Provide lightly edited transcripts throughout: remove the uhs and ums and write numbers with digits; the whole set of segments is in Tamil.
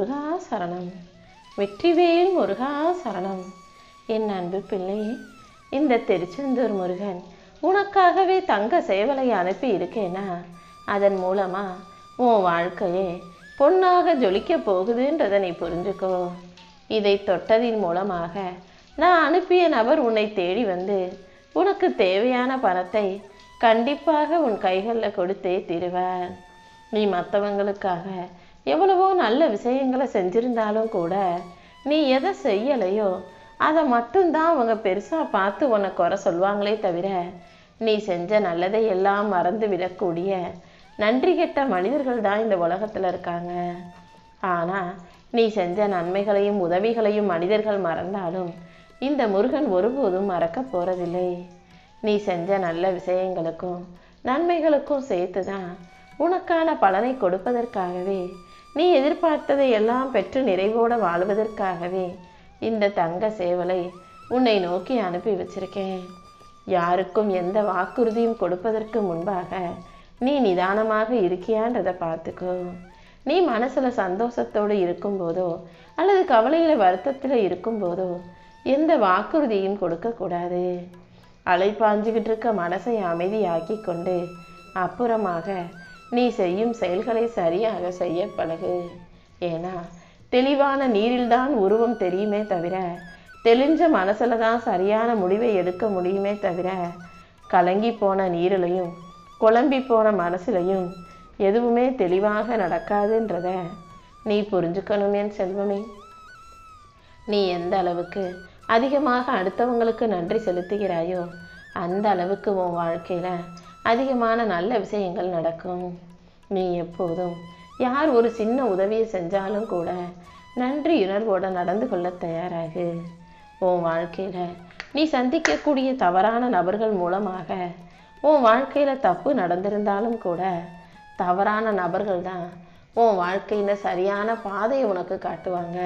முருகா சரணம். வெற்றிவேல் முருகா சரணம். என் அன்பு பிள்ளையே, இந்த திருச்செந்தூர் முருகன் உனக்காகவே தங்க சேவலை அனுப்பி இருக்கேனா, அதன் மூலமா உன் வாழ்க்கையே பொன்னாக ஜொலிக்க போகுதுன்றதை நீ புரிஞ்சுக்கோ. இதை தொட்டதின் மூலமாக நான் அனுப்பிய நபர் உன்னை தேடி வந்து உனக்கு தேவையான பணத்தை கண்டிப்பாக உன் கைகளில் கொடுத்தே தருவார். நீ மற்றவங்களுக்காக எவ்வளவோ நல்ல விஷயங்களை செஞ்சிருந்தாலும் கூட நீ எதை செய்யலையோ அதை மட்டும்தான் அவங்க பெருசாக பார்த்து உன்னை குறை சொல்வாங்களே தவிர, நீ செஞ்ச நல்லதை எல்லாம் மறந்து விடக்கூடிய நன்றி கெட்ட மனிதர்கள் தான் இந்த உலகத்தில் இருக்காங்க. ஆனால் நீ செஞ்ச நன்மைகளையும் உதவிகளையும் மனிதர்கள் மறந்தாலும் இந்த முருகன் ஒருபோதும் மறக்க போறதில்லை. நீ செஞ்ச நல்ல விஷயங்களுக்கும் நன்மைகளுக்கும் சேர்த்து தான் உனக்கான பலனை கொடுப்பதற்காகவே, நீ எதிர்பார்த்ததை எல்லாம் பெற்று நிறைவோடு வாழ்வதற்காகவே இந்த தங்க சேவலை உன்னை நோக்கி அனுப்பி வச்சிருக்கேன். யாருக்கும் எந்த வாக்குறுதியும் கொடுப்பதற்கு முன்பாக நீ நிதானமாக இருக்கியான்றதை பார்த்துக்கோ. நீ மனசில் சந்தோஷத்தோடு இருக்கும்போதோ அல்லது கவலையில் வருத்தத்தில் இருக்கும்போதோ எந்த வாக்குறுதியும் கொடுக்கக்கூடாது. அலைப்பாஞ்சுக்கிட்டு இருக்க மனசை அமைதியாக்கி கொண்டு அப்புறமாக நீ செய்யும் செயல்களை சரியாக செய்ய பழகு. ஏன்னா தெளிவான நீரில்தான் உருவம் தெரியுமே தவிர, தெளிஞ்ச மனசுல தான் சரியான முடிவை எடுக்க முடியுமே தவிர, கலங்கி போன நீரிலையும் குழம்பி போன மனசுலையும் எதுவுமே தெளிவாக நடக்காதுன்றத நீ புரிஞ்சுக்கணும் என் செல்வமே. நீ எந்த அளவுக்கு அதிகமாக அடுத்தவங்களுக்கு நன்றி செலுத்துகிறாயோ அந்த அளவுக்கு உன் வாழ்க்கையில் அதிகமான நல்ல விஷயங்கள் நடக்கும். நீ எப்போதும் யார் ஒரு சின்ன உதவியை செஞ்சாலும் கூட நன்றி உணர்வோடு நடந்து கொள்ள தயாராகு. உன் வாழ்க்கையில் நீ சந்திக்கக்கூடிய தவறான நபர்கள் மூலமாக உன் வாழ்க்கையில் தப்பு நடந்திருந்தாலும் கூட தவறான நபர்கள் தான் உன் வாழ்க்கையில் சரியான பாதையை உனக்கு காட்டுவாங்க.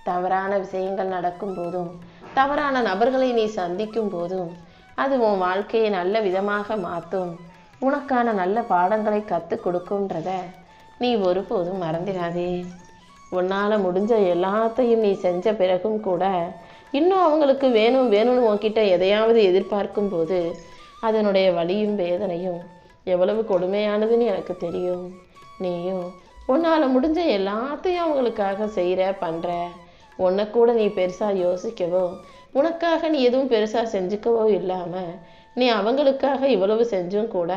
தவறான விஷயங்கள் நடக்கும் போதும் தவறான நபர்களை நீ சந்திக்கும் போதும் அது உன் வாழ்க்கையை நல்ல விதமாக மாற்றும், உனக்கான நல்ல பாடங்களை கற்றுக் கொடுக்கும்ன்றத நீ ஒருபோதும் மறந்துடாதே. உன்னால் முடிஞ்ச எல்லாத்தையும் நீ செஞ்ச பிறகும் கூட இன்னும் அவங்களுக்கு வேணும் வேணும்னு உன்கிட்ட எதையாவது எதிர்பார்க்கும் போது அதனுடைய வலியும் வேதனையும் எவ்வளவு கொடுமையானதுன்னு எனக்கு தெரியும். நீயும் உன்னால் முடிஞ்ச எல்லாத்தையும் அவங்களுக்காக செய்கிற பண்ணுற, உன்னை கூட நீ பெருசாக யோசிக்கவோ உனக்காக நீ எதுவும் பெருசாக செஞ்சுக்கவோ இல்லாமல் நீ அவங்களுக்காக இவ்வளவு செஞ்சும் கூட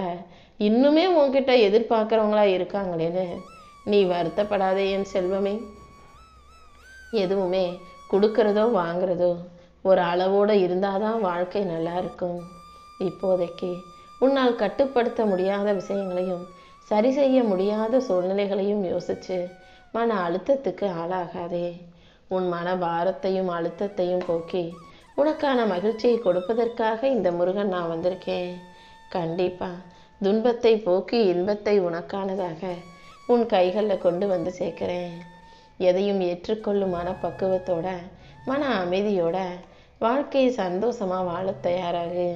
இன்னுமே உன்கிட்ட எதிர்பார்க்குறவங்களா இருக்காங்களேன்னு நீ வருத்தப்படாதே என் செல்வமே. எதுவுமே கொடுக்கறதோ வாங்குறதோ ஒரு அளவோடு இருந்தால் தான் வாழ்க்கை நல்லா இருக்கும். இப்போதைக்கு உன்னால் கட்டுப்படுத்த முடியாத விஷயங்களையும் சரி செய்ய முடியாத சூழ்நிலைகளையும் யோசித்து மன அழுத்தத்துக்கு ஆளாகாதே. உன் மன பாரத்தையும் அழுத்தத்தையும் போக்கி உனக்கான மகிழ்ச்சியை கொடுப்பதற்காக இந்த முருகன் நான் வந்திருக்கேன். கண்டிப்பாக துன்பத்தை போக்கி இன்பத்தை உனக்கானதாக உன் கைகளில் கொண்டு வந்து சேர்க்கிறேன். எதையும் ஏற்றுக்கொள்ளும் மனப்பக்குவத்தோட மன அமைதியோட வாழ்க்கையை சந்தோஷமாக வாழ தயாராகு.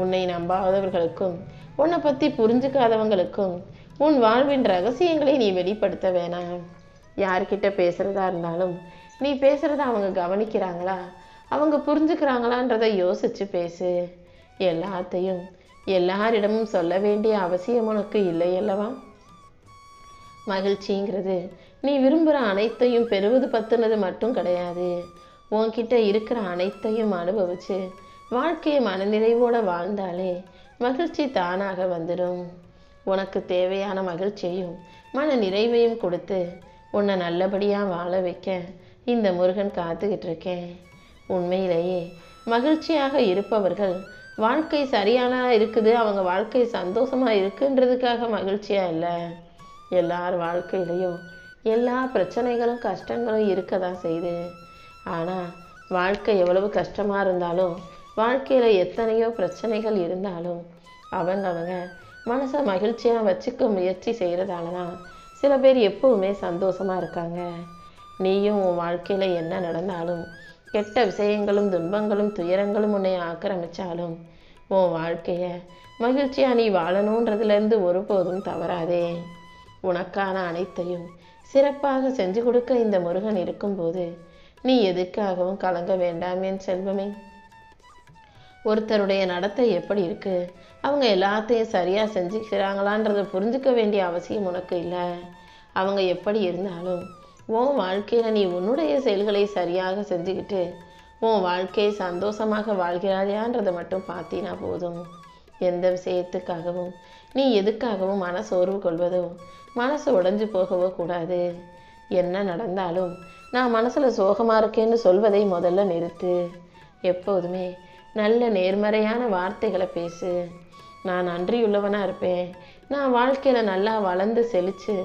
உன்னை நம்பாதவர்களுக்கும் உன்னை பற்றி புரிஞ்சுக்காதவங்களுக்கும் உன் வாழ்வின் ரகசியங்களை நீ வெளிப்படுத்த வேணாம். யார்கிட்ட பேசுகிறதா இருந்தாலும் நீ பேசுகிறத அவங்க கவனிக்கிறாங்களா, அவங்க புரிஞ்சுக்கிறாங்களான்றதை யோசித்து பேசு. எல்லாத்தையும் எல்லாரிடமும் சொல்ல வேண்டிய அவசியம் உனக்கு இல்லை அல்லவா? மகிழ்ச்சிங்கிறது நீ விரும்புகிற அனைத்தையும் பெறுவது பற்றினது மட்டும் கிடையாது. உன்கிட்ட இருக்கிற அனைத்தையும் அனுபவித்து வாழ்க்கையை மனநிறைவோடு வாழ்ந்தாலே மகிழ்ச்சி தானாக வந்துடும். உனக்கு தேவையான மகிழ்ச்சியையும் மன நிறைவையும் கொடுத்து உன்னை நல்லபடியாக வாழ வைக்க இந்த முருகன் காத்துக்கிட்டு இருக்கேன். உண்மையிலேயே மகிழ்ச்சியாக இருப்பவர்கள் வாழ்க்கை சரியானதாக இருக்குது, அவங்க வாழ்க்கை சந்தோஷமாக இருக்குன்றதுக்காக மகிழ்ச்சியாக இல்லை. எல்லார் வாழ்க்கையிலையும் எல்லா பிரச்சனைகளும் கஷ்டங்களும் இருக்க தான் செய்யுது. ஆனால் வாழ்க்கை எவ்வளவு கஷ்டமாக இருந்தாலும் வாழ்க்கையில் எத்தனையோ பிரச்சனைகள் இருந்தாலும் அவங்க மனசை மகிழ்ச்சியாக வச்சுக்க முயற்சி செய்கிறதால தான் சில பேர் எப்பவுமே சந்தோஷமாக இருக்காங்க. நீயும் உன் வாழ்க்கையில் என்ன நடந்தாலும் கெட்ட விஷயங்களும் துன்பங்களும் துயரங்களும் உன்னை ஆக்கிரமித்தாலும் உன் வாழ்க்கையை மகிழ்ச்சியாக நீ வாழணுன்றதுலேருந்து ஒருபோதும் தவறாதே. உனக்கான அனைத்தையும் சிறப்பாக செஞ்சு கொடுக்க இந்த முருகன் இருக்கும்போது நீ எதுக்காகவும் கலங்க வேண்டாம் என் செல்வமே. ஒருத்தருடைய நடத்தை எப்படி இருக்கு, அவங்க எல்லாத்தையும் சரியா செஞ்சுக்கிறாங்களான்றதை புரிஞ்சுக்க வேண்டிய அவசியம் உனக்கு இல்லை. அவங்க எப்படி இருந்தாலும் உன் வாழ்க்கையில நீ உன்னுடைய செயல்களை சரியாக செஞ்சுக்கிட்டு உன் வாழ்க்கையை சந்தோஷமாக வாழ்கிறாயான்றதை மட்டும் பார்த்தீங்கன்னா போதும். எந்த விஷயத்துக்காகவும் நீ எதுக்காகவும் மனசோர்வு கொள்வதோ மனசு உடைஞ்சு போகவோ கூடாது. என்ன நடந்தாலும் நான் மனசுல சோகமா இருக்கேன்னு சொல்வதை முதல்ல நிறுத்து. எப்போதுமே நல்ல நேர்மறையான வார்த்தைகளை பேசு. நான் நன்றியுள்ளவனா இருப்பேன், நான் வாழ்க்கையில நல்லா வளர்ந்து செழிச்சு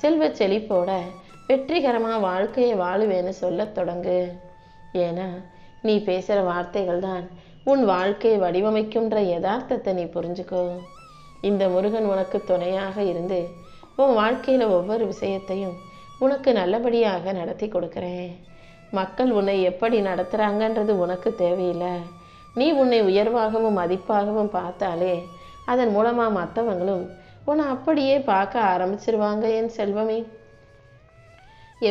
செல்வ செழிப்போட வெற்றிகரமா வாழ்க்கையை வாழுவேன்னு சொல்ல தொடங்கு. ஏன்னா நீ பேசுற வார்த்தைகள் தான் உன் வாழ்க்கையை வடிவமைக்கும்ன்ற யதார்த்தத்தை நீ புரிஞ்சுக்கோ. இந்த முருகன் உனக்கு துணையாக இருந்து உன் வாழ்க்கையில ஒவ்வொரு விஷயத்தையும் உனக்கு நல்லபடியாக நடத்தி கொடுக்குறேன். மக்கள் உன்னை எப்படி நடத்துறாங்கன்றது உனக்கு தேவையில்லை. நீ உன்னை உயர்வாகவும் மதிப்பாகவும் பார்த்தாலே அதன் மூலமா மற்றவங்களும் உன்னை அப்படியே பார்க்க ஆரம்பிச்சிருவாங்க என் செல்வமே.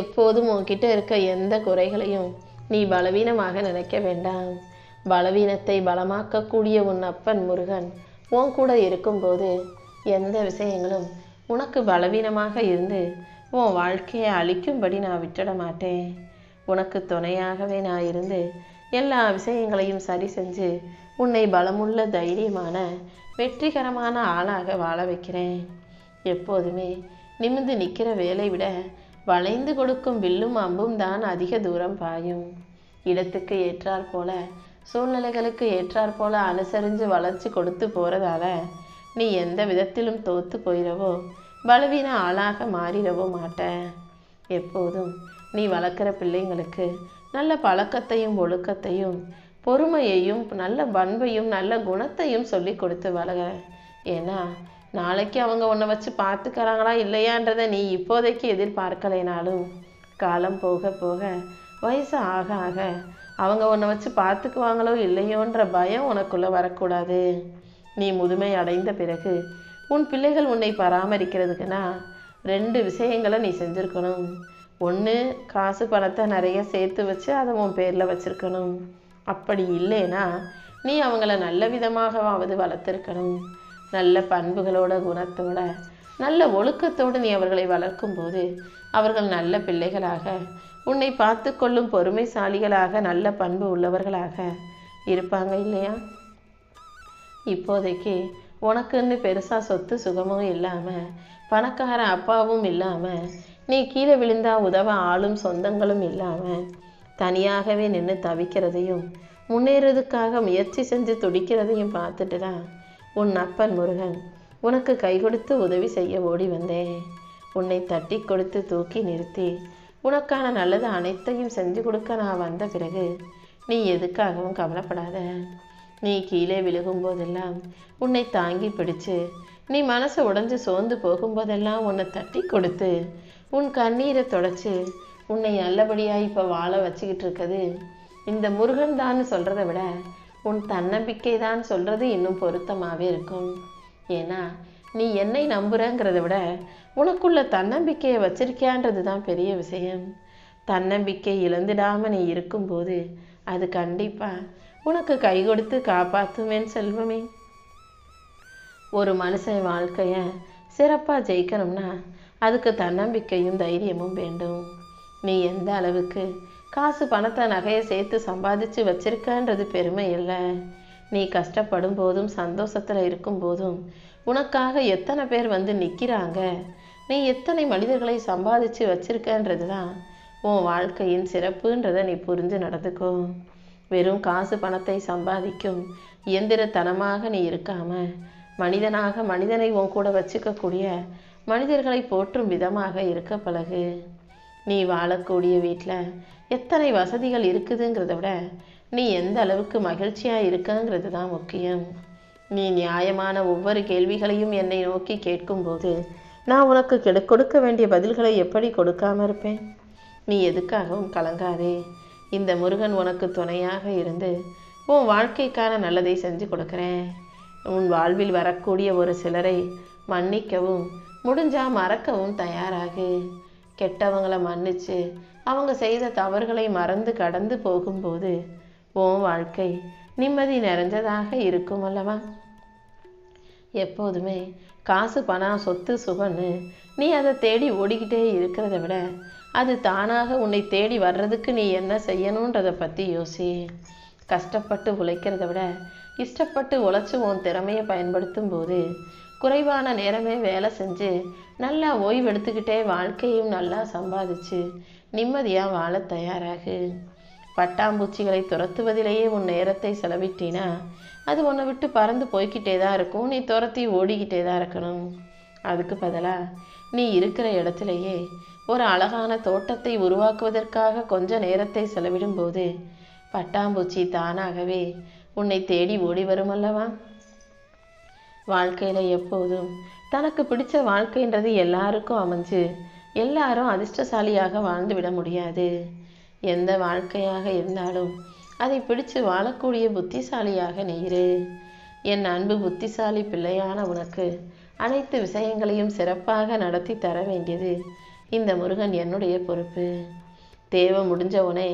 எப்போதும் உன்கிட்ட இருக்க எந்த குறைகளையும் நீ பலவீனமாக நினைக்க வேண்டாம். பலவீனத்தை பலமாக்கக்கூடிய உன் அப்பன் முருகன் உன் கூட இருக்கும்போது எந்த விஷயங்களும் உனக்கு பலவீனமாக இருந்து உன் வாழ்க்கையை அழிக்கும்படி நான் விட்டுட மாட்டேன். உனக்கு துணையாகவே நான் இருந்து எல்லா விஷயங்களையும் சரி செஞ்சு உன்னை பலமுள்ள தைரியமான வெற்றிகரமான ஆளாக வாழ வைக்கிறேன். எப்போதுமே நிமிர்ந்து நிற்கிற வேலை விட வளைந்து கொடுக்கும் வில்லும் அம்பும் தான் அதிக தூரம் பாயும். இடத்துக்கு ஏற்றாற் போல சூழ்நிலைகளுக்கு ஏற்றாற் போல அனுசரிஞ்சு வளர்ச்சி கொடுத்து போறதால நீ எந்த விதத்திலும் தோத்து போயிடவோ பலவீன ஆளாக மாறிடவோ மாட்ட. எப்போதும் நீ வளர்க்குற பிள்ளைங்களுக்கு நல்ல பழக்கத்தையும் ஒழுக்கத்தையும் பொறுமையையும் நல்ல பண்பையும் நல்ல குணத்தையும் சொல்லி கொடுத்து வளர. ஏன்னா நாளைக்கு அவங்க உன்னை வச்சு பார்த்துக்கிறாங்களா இல்லையான்றதை நீ இப்போதைக்கு எதிர்பார்க்கலைனாலும் காலம் போக போக வயசு ஆக ஆக அவங்க உன்னை வச்சு பார்த்துக்குவாங்களோ இல்லையோன்ற பயம் உனக்குள்ள வரக்கூடாது. நீ முதுமை அடைந்த பிறகு உன் பிள்ளைகள் உன்னை பராமரிக்கிறதுக்குன்னா 2 விஷயங்களை நீ செஞ்சுருக்கணும். ஒன்று, காசு பணத்தை நிறைய சேர்த்து வச்சு அதை உன் பேரில் வச்சுருக்கணும். அப்படி இல்லைன்னா நீ அவங்கள நல்ல விதமாகவாவது வளர்த்துருக்கணும். நல்ல பண்புகளோட குணத்தோட நல்ல ஒழுக்கத்தோடு நீ அவர்களை வளர்க்கும் போது அவர்கள் நல்ல பிள்ளைகளாக உன்னை பார்த்து கொள்ளும் பொறுமைசாலிகளாக நல்ல பண்பு உள்ளவர்களாக இருப்பாங்க இல்லையா? இப்போதைக்கு உனக்குன்னு பெருசா சொத்து சுகமும் இல்லாம பணக்கார அப்பாவும் இல்லாம நீ கீழே விழுந்தா உதவ ஆளும் சொந்தங்களும் இல்லாம தனியாகவே நின்று தவிக்கிறதையும் முன்னேறதுக்காக முயற்சி செஞ்சு துடிக்கிறதையும் பார்த்துட்டு தான் உன் அப்பன் முருகன் உனக்கு கை கொடுத்து உதவி செய்ய ஓடி வந்தேன். உன்னை தட்டி கொடுத்து தூக்கி நிறுத்தி உனக்கான நல்லது அனைத்தையும் செஞ்சு கொடுக்க நான் வந்த பிறகு நீ எதுக்காகவும் கவலைப்படாத. நீ கீழே விழுகும் போதெல்லாம் உன்னை தாங்கி பிடிச்சு நீ மனசை உடைஞ்சு சோர்ந்து போகும்போதெல்லாம் உன்னை தட்டி கொடுத்து உன் கண்ணீரை தொடச்சு உன்னை நல்லபடியாக இப்போ வாழ வச்சுக்கிட்டு இருக்குது இந்த முருகன் தான் சொல்கிறத விட உன் தன்னம்பிக்கை தான் சொல்கிறது இன்னும் பொருத்தமாகவே இருக்கும். ஏன்னா நீ என்னை நம்புறங்கிறத விட உனக்குள்ள தன்னம்பிக்கையை வச்சிருக்கியான்றது தான் பெரிய விஷயம். தன்னம்பிக்கை இழந்துடாமல் நீ இருக்கும்போது அது கண்டிப்பாக உனக்கு கை கொடுத்து காப்பாற்றுவேன் செல்வமே. ஒரு மனுஷன் வாழ்க்கையை சிறப்பாக ஜெயிக்கணும்னா அதுக்கு தன்னம்பிக்கையும் தைரியமும் வேண்டும். நீ எந்த அளவுக்கு காசு பணத்தை நகையை சேர்த்து சம்பாதிச்சு வச்சிருக்கன்றது பெருமை இல்லை. நீ கஷ்டப்படும் போதும் சந்தோஷத்தில் இருக்கும் போதும் உனக்காக எத்தனை பேர் வந்து நிற்கிறாங்க, நீ எத்தனை மனிதர்களை சம்பாதிச்சு வச்சிருக்கன்றது தான் உன் வாழ்க்கையின் சிறப்புன்றதை நீ புரிஞ்சு நடந்துக்கோ. வெறும் காசு பணத்தை சம்பாதிக்கும் இயந்திரத்தனமாக நீ இருக்காம மனிதனாக மனிதனை உன் கூட வச்சுக்கக்கூடிய மனிதர்களை போற்றும் விதமாக இருக்க பழகு. நீ வாழக்கூடிய வீட்டில் எத்தனை வசதிகள் இருக்குதுங்கிறத விட நீ எந்த அளவுக்கு மகிழ்ச்சியாக இருக்குங்கிறது தான் முக்கியம். நீ நியாயமான ஒவ்வொரு கேள்விகளையும் என்னை நோக்கி கேட்கும்போது நான் உனக்கு கொடுக்க வேண்டிய பதில்களை எப்படி கொடுக்காம இருப்பேன்? நீ எதுக்காகவும் கலங்காதே. இந்த முருகன் உனக்கு துணையாக இருந்து உன் வாழ்க்கைக்கான நல்லதை செஞ்சு கொடுக்குறேன். உன் வாழ்வில் வரக்கூடிய ஒரு சிலரை மன்னிக்கவும் முடிஞ்சா மறக்கவும் தயாராகு. கெட்டவங்களை மன்னிச்சு அவங்க செய்த தவறுகளை மறந்து கடந்து போகும்போது உன் வாழ்க்கை நிம்மதி நிறைஞ்சதாக இருக்கும் அல்லவா? எப்போதுமே காசு பணம் சொத்து சுகன்னு நீ அதை தேடி ஓடிக்கிட்டே இருக்கிறத விட அது தானாக உன்னை தேடி வர்றதுக்கு நீ என்ன செய்யணுன்றதை பற்றி யோசி. கஷ்டப்பட்டு உழைக்கிறத விட இஷ்டப்பட்டு உழைச்சி உன் திறமையை பயன்படுத்தும் போது குறைவான நேரமே வேலை செஞ்சு நல்லா ஓய்வு எடுத்துக்கிட்டே வாழ்க்கையும் நல்லா சம்பாதிச்சு நிம்மதியாக வாழ தயாராகு. பட்டாம்பூச்சிகளை துரத்துவதிலேயே உன் நேரத்தை செலவிட்டினா அது உன்னை விட்டு பறந்து போய்கிட்டே தான் இருக்கும். நீ துரத்தி ஓடிக்கிட்டே தான் இருக்கணும். அதுக்கு பதிலாக நீ இருக்கிற இடத்துலையே ஒரு அழகான தோட்டத்தை உருவாக்குவதற்காக கொஞ்ச நேரத்தை செலவிடும்போது பட்டாம்பூச்சி தானாகவே உன்னை தேடி ஓடி வரும் அல்லவா? வாழ்க்கையில் எப்போதும் தனக்கு பிடிச்ச வாழ்க்கைன்றது எல்லாருக்கும் அமைஞ்சு எல்லாரும் அதிர்ஷ்டசாலியாக வாழ்ந்து விட முடியாது. எந்த வாழ்க்கையாக இருந்தாலும் அதை பிடிச்சு வாழக்கூடிய புத்திசாலியாக நீரு. என் அன்பு புத்திசாலி பிள்ளையான உனக்கு அனைத்து விஷயங்களையும் சிறப்பாக நடத்தி தர வேண்டியது இந்த முருகன் என்னுடைய பொறுப்பு. தேவை முடிஞ்சவனே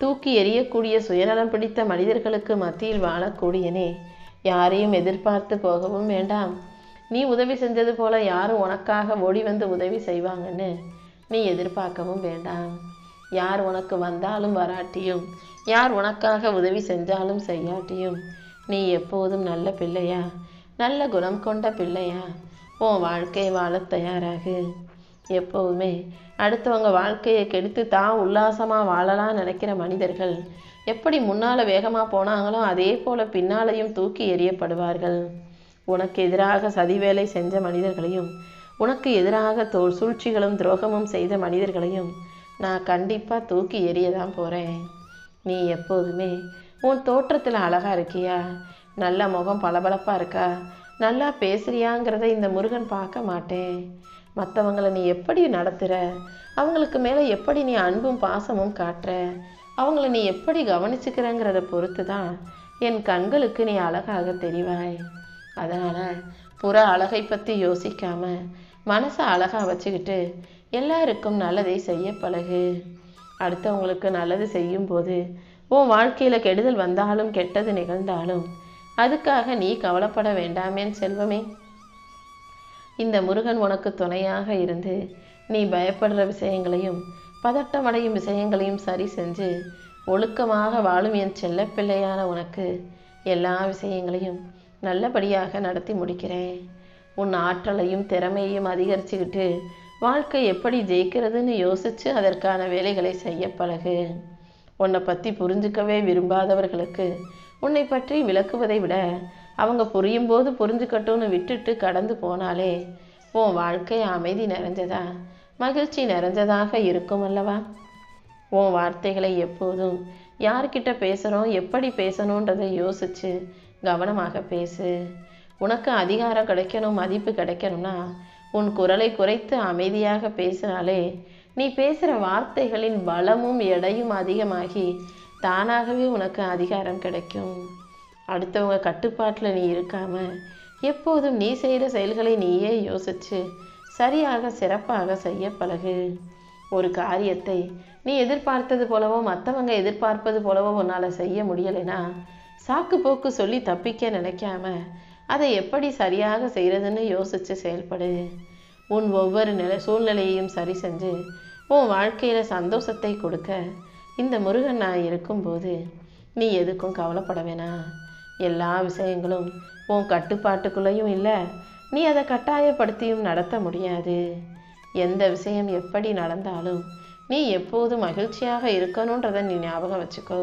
தூக்கி எறியக்கூடிய சுயநலம் பிடித்த மனிதர்களுக்கு மத்தியில் வாழக்கூடியனே யாரையும் எதிர்பார்த்து போகவும் வேண்டாம். நீ உதவி செஞ்சது போல யாரும் உனக்காக ஓடி வந்து உதவி செய்வாங்கன்னு நீ எதிர்பார்க்கவும் வேண்டாம். யார் உனக்கு வந்தாலும் வராட்டியும் யார் உனக்காக உதவி செஞ்சாலும் செய்யாட்டியும் நீ எப்போதும் நல்ல பிள்ளையா, நல்ல குணம் கொண்ட பிள்ளையா உன் வாழ்க்கையை வாழ தயாராகு. எப்போதுமே அடுத்தவங்க வாழ்க்கையை கெடுத்து தான் உல்லாசமாக வாழலாம் நினைக்கிற மனிதர்கள் எப்படி முன்னால் வேகமாக போனாங்களோ அதே போல் பின்னாலையும் தூக்கி எறியப்படுவார்கள். உனக்கு எதிராக சதிவேலை செஞ்ச மனிதர்களையும் உனக்கு எதிராக சூழ்ச்சிகளும் துரோகமும் செய்த மனிதர்களையும் நான் கண்டிப்பாக தூக்கி எறிய தான் போகிறேன். நீ எப்போதுமே உன் தோற்றத்தில் அழகாக இருக்கியா, நல்ல முகம் பளபளப்பாக இருக்கா, நல்லா பேசுறியாங்கிறத இந்த முருகன் பார்க்க மாட்டேன். மற்றவங்களை நீ எப்படி நடத்துகிற, அவங்களுக்கு மேலே எப்படி நீ அன்பும் பாசமும் காட்டுற, அவங்கள நீ எப்படி கவனிச்சுக்கிறங்கிறத பொறுத்து தான் என் கண்களுக்கு நீ அழகாக தெரிவாய். அதனால் புற அழகை பற்றி யோசிக்காம மனசை அழகாக வச்சுக்கிட்டு எல்லாருக்கும் நல்லதை செய்ய பழகு. அடுத்தவங்களுக்கு நல்லது செய்யும் போது உன் வாழ்க்கையில் கெடுதல் வந்தாலும் கெட்டது நிகழ்ந்தாலும் அதுக்காக நீ கவலைப்பட வேண்டாமேன் செல்வமே. இந்த முருகன் உனக்கு துணையாக இருந்து நீ பயப்படுற விஷயங்களையும் பதட்டமடையும் விஷயங்களையும் சரி செஞ்சு ஒழுக்கமாக வாழும் என் செல்ல பிள்ளையான உனக்கு எல்லா விஷயங்களையும் நல்லபடியாக நடத்தி முடிக்கிறேன். உன் ஆற்றலையும் திறமையையும் அதிகரிச்சுக்கிட்டு வாழ்க்கை எப்படி ஜெயிக்கிறதுன்னு யோசித்து அதற்கான வேலைகளை செய்ய பழகு. உன்னை பற்றி புரிஞ்சுக்கவே விரும்பாதவர்களுக்கு உன்னை பற்றி விளக்குவதை விட அவங்க புரியும் போது புரிஞ்சுக்கட்டும்னு விட்டுட்டு கடந்து போனாலே உன் வாழ்க்கை அமைதி நிறைஞ்சதா மகிழ்ச்சி நிறைஞ்சதாக இருக்கும் அல்லவா? உன் வார்த்தைகளை எப்போதும் யார்கிட்ட பேசுகிறோம் எப்படி பேசணுன்றதை யோசித்து கவனமாக பேசு. உனக்கு அதிகாரம் கிடைக்கணும் மதிப்பு கிடைக்கணும்னா உன் குரலை குறைத்து அமைதியாக பேசினாலே நீ பேசுகிற வார்த்தைகளின் பலமும் எடையும் அதிகமாகி தானாகவே உனக்கு அதிகாரம் கிடைக்கும். அடுத்தவங்க கட்டுப்பாட்டில் நீ இருக்காம எப்போதும் நீ செய்கிற செயல்களை நீயே யோசித்து சரியாக சிறப்பாக செய்ய பழகு. ஒரு காரியத்தை நீ எதிர்பார்த்தது போலவோ மற்றவங்க எதிர்பார்ப்பது போலவோ உன்னால் செய்ய முடியலைன்னா சாக்கு போக்கு சொல்லி தப்பிக்க நினைக்காம அதை எப்படி சரியாக செய்கிறதுன்னு யோசித்து செயல்படு. உன் ஒவ்வொரு சூழ்நிலையையும் சரி செஞ்சு உன் வாழ்க்கையில் சந்தோஷத்தை கொடுக்க இந்த முருகன் நான் இருக்கும்போது நீ எதுக்கும் கவலைப்பட வேணாம். எல்லா விஷயங்களும் உன் கட்டுப்பாட்டுக்குள்ளேயும் இல்லை, நீ அதை கட்டாயப்படுத்தியும் நடத்த முடியாது. எந்த விஷயம் எப்படி நடந்தாலும் நீ எப்போதும் மகிழ்ச்சியாக இருக்கணுன்றதை நீ ஞாபகம் வச்சுக்கோ.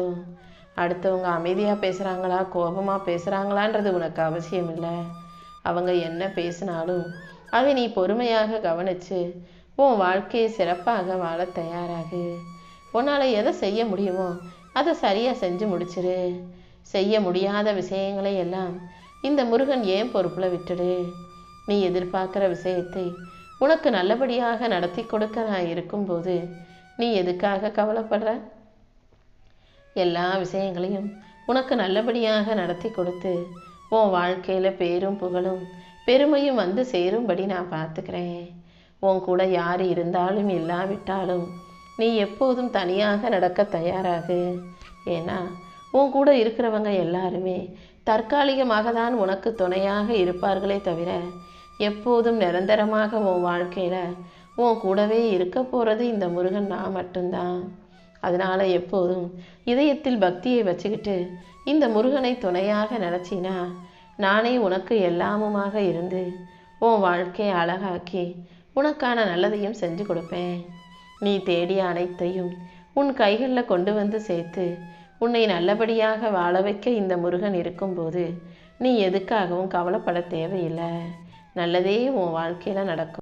அடுத்தவங்க அமைதியாக பேசுகிறாங்களா கோபமாக பேசுகிறாங்களான்றது உனக்கு அவசியம் இல்லை. அவங்க என்ன பேசினாலும் அதை நீ பொறுமையாக கவனித்து உன் வாழ்க்கையை சிறப்பாக வாழ தயாராகு. உன்னால் எதை செய்ய முடியுமோ அதை சரியாக செஞ்சு முடிச்சிரு. செய்ய முடியாத விஷயங்களை எல்லாம் இந்த முருகன் ஏன் பொறுப்பில் விட்டுடு. நீ எதிர்பார்க்குற விஷயத்தை உனக்கு நல்லபடியாக நடத்தி கொடுக்க நான் இருக்கும்போது நீ எதுக்காக கவலைப்படுற? எல்லா விஷயங்களையும் உனக்கு நல்லபடியாக நடத்தி கொடுத்து உன் வாழ்க்கையில் பேரும் புகழும் பெருமையும் வந்து சேரும்படி நான் பார்த்துக்கிறேன். உன் கூட யார் இருந்தாலும் இல்லாவிட்டாலும் நீ எப்போதும் தனியாக நடக்க தயாராகு. ஏன்னா உன் கூட இருக்கிறவங்க எல்லாருமே தற்காலிகமாக தான் உனக்கு துணையாக இருப்பார்களே தவிர எப்போதும் நிரந்தரமாக உன் வாழ்க்கையில் உன் கூடவே இருக்க போகிறது இந்த முருகன் நான் மட்டும்தான். அதனால் எப்போதும் இதயத்தில் பக்தியை வச்சுக்கிட்டு இந்த முருகனை துணையாக நினச்சினா நானே உனக்கு எல்லாமுமாக இருந்து உன் வாழ்க்கையை அழகாக்கி உனக்கான நல்லதையும் செஞ்சு கொடுப்பேன். நீ தேடிய அனைத்தையும் உன் கைகளில் கொண்டு வந்து சேர்த்து உன்னை நல்லபடியாக வாழ வைக்க இந்த முருகன் இருக்கும்போது நீ எதுக்காகவும் கவலைப்பட தேவையில்லை. நல்லதே உன் வாழ்க்கையில் நடக்கும்.